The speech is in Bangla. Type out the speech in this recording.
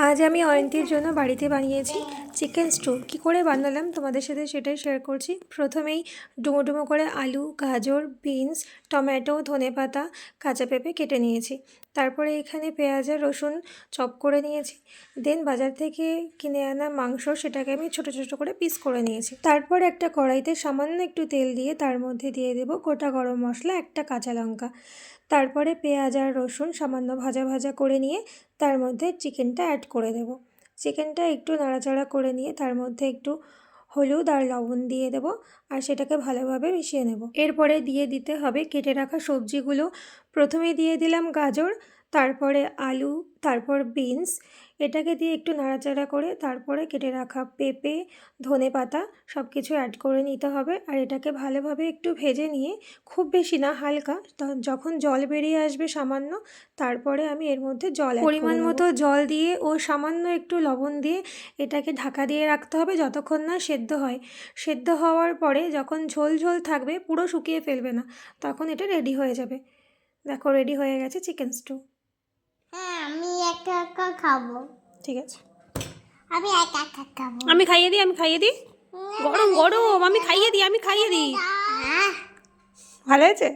আজ আমি অয়ন্তীর জন্য বাড়িতে বানিয়েছি চিকেন স্টু। কী করে বানালাম তোমাদের সাথে সেটাই শেয়ার করছি। প্রথমেই ডুমো ডুমো করে আলু, গাজর, বিনস, টমেটো, ধনেপাতা, কাঁচা পেঁপে কেটে নিয়েছি। তারপরে এখানে পেঁয়াজ আর রসুন চপ করে নিয়েছি। দেন বাজার থেকে কিনে আনা মাংস, সেটাকে আমি ছোটো ছোটো করে পিস করে নিয়েছি। তারপর একটা কড়াইতে সামান্য একটু তেল দিয়ে তার মধ্যে দিয়ে দেবো গোটা গরম মশলা, একটা কাঁচা লঙ্কা। তারপরে পেঁয়াজ আর রসুন সামান্য ভাজা ভাজা করে নিয়ে তার মধ্যে চিকেনটা অ্যাড করে দেব। চিকেনটা একটু নাড়াচাড়া করে নিয়ে তার মধ্যে একটু হলুদ আর লবণ দিয়ে দেব, আর সেটাকে ভালোভাবে মিশিয়ে নেব। এরপরে দিয়ে দিতে হবে কেটে রাখা সবজিগুলো। প্রথমে দিয়ে দিলাম গাজর, তারপরে আলু, তারপর বিনস। এটাকে দিয়ে একটু নাড়াচাড়া করে তারপরে কেটে রাখা পেঁপে, ধনেপাতা সব কিছু অ্যাড করে নিতে হবে। আর এটাকে ভালোভাবে একটু ভেজে নিয়ে, খুব বেশি না, হালকা, যখন জল বেরিয়ে আসবে সামান্য, তারপরে আমি এর মধ্যে পরিমাণ মতো জল দিয়ে ও সামান্য একটু লবণ দিয়ে এটাকে ঢাকা দিয়ে রাখতে হবে যতক্ষণ না সেদ্ধ হয়। সেদ্ধ হওয়ার পরে যখন ঝোল ঝোল থাকবে, পুরো শুকিয়ে ফেলবে না, তখন এটা রেডি হয়ে যাবে। দেখো, রেডি হয়ে গেছে চিকেন স্টু। হ্যাঁ, আমি একা একা খাবো। ঠিক আছে, আমি একা একা খাবো। আমি খাইয়ে দিই। গরম গরম, আমি খাইয়ে দিই। ভালো হয়েছে?